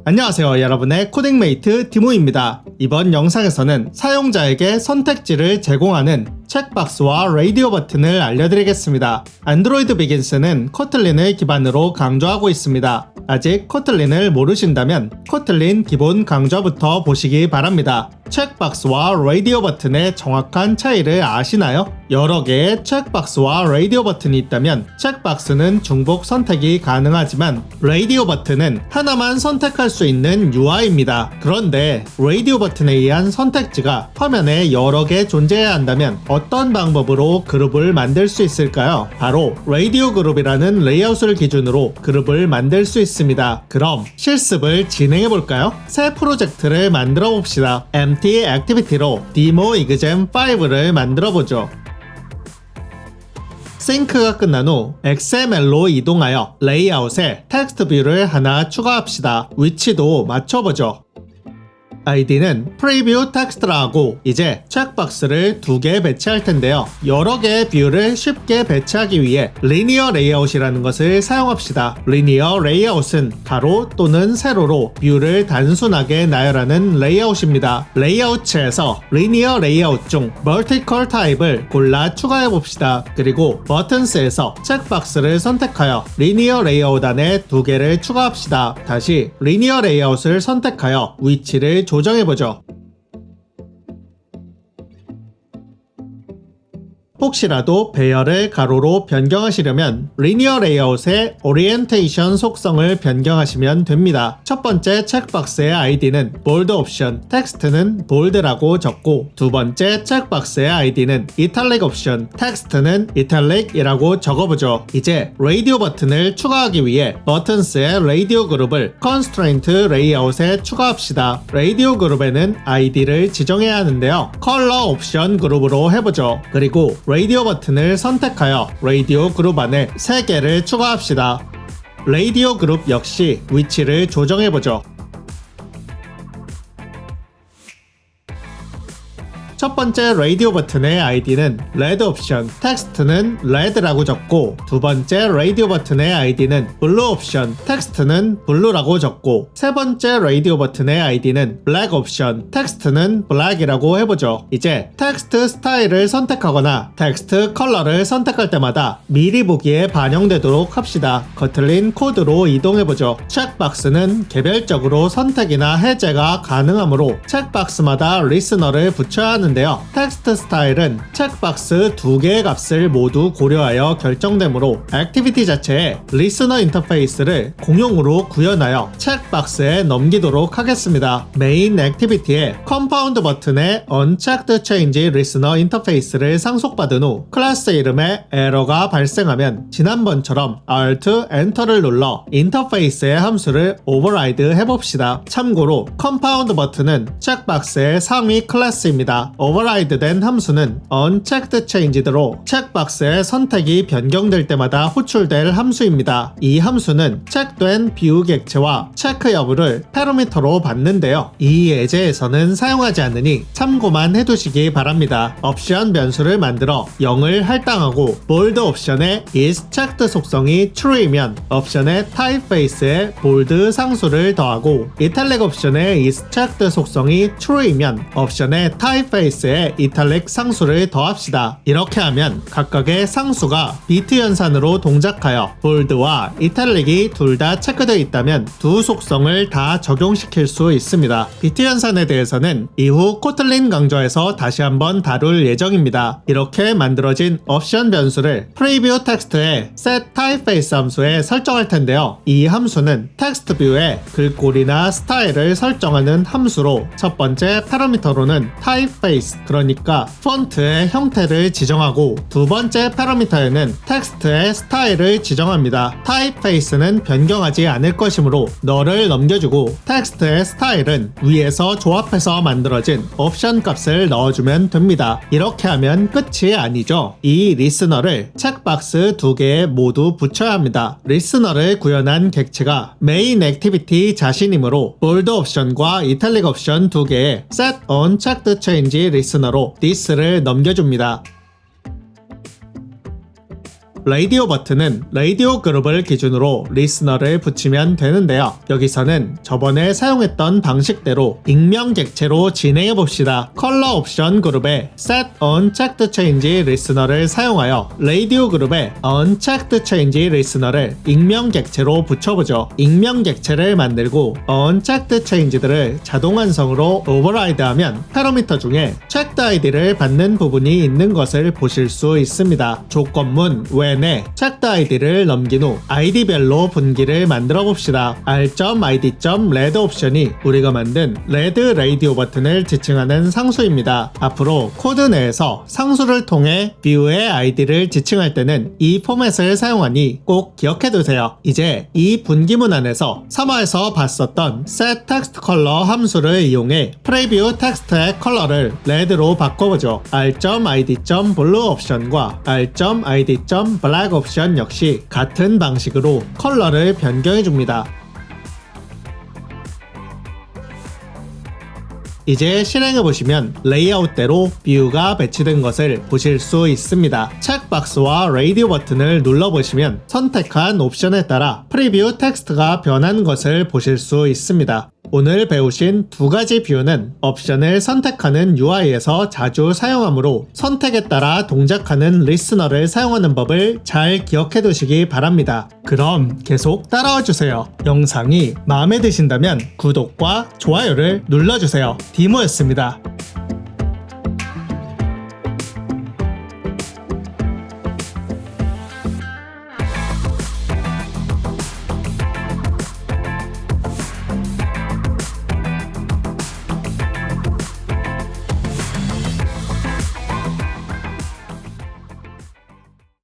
안녕하세요, 여러분의 코딩메이트 디모입니다. 이번 영상에서는 사용자에게 선택지를 제공하는 체크박스와 라디오 버튼을 알려드리겠습니다. 안드로이드 비긴스는 코틀린을 기반으로 강조하고 있습니다. 아직 코틀린을 모르신다면 코틀린 기본 강좌부터 보시기 바랍니다. 체크박스와 라디오 버튼의 정확한 차이를 아시나요? 여러 개의 체크박스와 라디오 버튼이 있다면 체크박스는 중복 선택이 가능하지만 라디오 버튼은 하나만 선택할 수 있는 UI입니다. 그런데 라디오 버튼에 의한 선택지가 화면에 여러 개 존재해야 한다면 어떤 방법으로 그룹을 만들 수 있을까요? 바로 라디오 그룹이라는 레이아웃을 기준으로 그룹을 만들 수 있습니다. 그럼 실습을 진행해 볼까요? 새 프로젝트를 만들어 봅시다. empty activity로 demo exam 5를 만들어 보죠. 싱크가 끝난 후 XML로 이동하여 레이아웃에 텍스트 뷰를 하나 추가합시다. 위치도 맞춰보죠. 아이디는 프리뷰 텍스트라 하고 이제 체크박스를 2개 배치할 텐데요. 여러 개의 뷰를 쉽게 배치하기 위해 리니어 레이아웃이라는 것을 사용합시다. 리니어 레이아웃은 가로 또는 세로로 뷰를 단순하게 나열하는 레이아웃입니다. 레이아웃에서 리니어 레이아웃 중 멀티컬 타입을 골라 추가해 봅시다. 그리고 버튼스에서 체크박스를 선택하여 리니어 레이아웃 안에 2개를 추가합시다. 다시 리니어 레이아웃을 선택하여 위치를 조정해보죠. 혹시라도 배열을 가로로 변경하시려면 리니어 레이아웃의 오리엔테이션 속성을 변경하시면 됩니다. 첫 번째 체크박스의 아이디는 볼드 옵션, 텍스트는 볼드라고 적고 두 번째 체크박스의 아이디는 이탈릭 옵션, 텍스트는 이탈릭이라고 적어보죠. 이제 라디오 버튼을 추가하기 위해 버튼스의 라디오 그룹을 컨스트레인트 레이아웃에 추가합시다. 라디오 그룹에는 아이디를 지정해야 하는데요. 컬러 옵션 그룹으로 해보죠. 그리고 라디오 버튼을 선택하여 라디오 그룹 안에 3개를 추가합시다. 라디오 그룹 역시 위치를 조정해보죠. 첫 번째 라디오 버튼의 아이디는 레드 옵션, 텍스트는 레드라고 적고 두 번째 라디오 버튼의 아이디는 블루 옵션, 텍스트는 블루라고 적고 세 번째 라디오 버튼의 아이디는 블랙 옵션, 텍스트는 블랙이라고 해보죠. 이제 텍스트 스타일을 선택하거나 텍스트 컬러를 선택할 때마다 미리 보기에 반영되도록 합시다. 거틀린 코드로 이동해보죠. 체크박스는 개별적으로 선택이나 해제가 가능하므로 체크박스마다 리스너를 붙여야 하는 텍스트 스타일은 체크박스 2개의 값을 모두 고려하여 결정되므로 액티비티 자체에 리스너 인터페이스를 공용으로 구현하여 체크박스에 넘기도록 하겠습니다. 메인 액티비티에 컴파운드 버튼에 Unchecked Change Listener 인터페이스를 상속받은 후 클래스 이름에 에러가 발생하면 지난번처럼 Alt Enter를 눌러 인터페이스의 함수를 오버라이드 해봅시다. 참고로 컴파운드 버튼은 체크박스의 상위 클래스입니다. 오버라이드 된 함수는 Unchecked Changed로 체크박스의 선택이 변경될 때마다 호출될 함수입니다. 이 함수는 체크된 뷰 객체와 체크 여부를 패러미터로 받는데요. 이 예제에서는 사용하지 않으니 참고만 해두시기 바랍니다. 옵션 변수를 만들어 0을 할당하고 볼드 옵션의 is checked 속성이 true이면 옵션의 타입페이스에 볼드 상수를 더하고 이탈릭 옵션의 is checked 속성이 true이면 옵션의 타입페이스에 이탈릭 상수를 더합시다. 이렇게 하면 각각의 상수가 비트 연산으로 동작하여 볼드와 이탈릭이 둘 다 체크되어 있다면 두 속성을 다 적용시킬 수 있습니다. 비트 연산에 대해서는 이후 코틀린 강좌에서 다시 한번 다룰 예정입니다. 이렇게 만들어진 옵션 변수를 프리뷰 텍스트의 set typeface 함수에 설정할 텐데요. 이 함수는 텍스트 뷰의 글꼴이나 스타일을 설정하는 함수로 첫 번째 파라미터로는 typeface 그러니까 폰트의 형태를 지정하고 두 번째 파라미터에는 텍스트의 스타일을 지정합니다. 타입페이스는 변경하지 않을 것이므로 너를 넘겨주고 텍스트의 스타일은 위에서 조합해서 만들어진 옵션 값을 넣어주면 됩니다. 이렇게 하면 끝이 아니죠. 이 리스너를 체크박스 2개에 모두 붙여야 합니다. 리스너를 구현한 객체가 메인 액티비티 자신이므로 볼드 옵션과 이탈릭 옵션 2개에 set unchecked change 리스너로 this를 넘겨줍니다. 라디오 버튼은 라디오 그룹을 기준으로 리스너를 붙이면 되는데요. 여기서는 저번에 사용했던 방식대로 익명 객체로 진행해 봅시다. 컬러 옵션 그룹에 Set Unchecked Change Listener를 사용하여 라디오 그룹에 Unchecked Change Listener를 익명 객체로 붙여보죠. 익명 객체를 만들고 Unchecked Change들을 자동 완성으로 오버라이드하면 파라미터 중에 Checked ID를 받는 부분이 있는 것을 보실 수 있습니다. 조건문 when에 Checked ID를 넘긴 후 ID별로 분기를 만들어 봅시다. r.id.read 옵션이 우리가 만든 레드 라디오 버튼을 지칭하는 상수입니다. 앞으로 코드 내에서 상수를 통해 view의 ID를 지칭할 때는 이 포맷을 사용하니 꼭 기억해두세요. 이제 이 분기문 안에서 3화에서 봤었던 set text color 함수를 이용해 프리뷰 텍스트의 컬러를 레드로 바꿔보죠. r.id.blue 옵션과 r.id.black 옵션 역시 같은 방식으로 컬러를 변경해줍니다. 이제 실행해보시면 레이아웃대로 뷰가 배치된 것을 보실 수 있습니다. 체크박스와 라디오 버튼을 눌러보시면 선택한 옵션에 따라 프리뷰 텍스트가 변한 것을 보실 수 있습니다. 오늘 배우신 두 가지 뷰는 옵션을 선택하는 UI에서 자주 사용하므로 선택에 따라 동작하는 리스너를 사용하는 법을 잘 기억해 두시기 바랍니다. 그럼 계속 따라와 주세요. 영상이 마음에 드신다면 구독과 좋아요를 눌러주세요. 디모였습니다.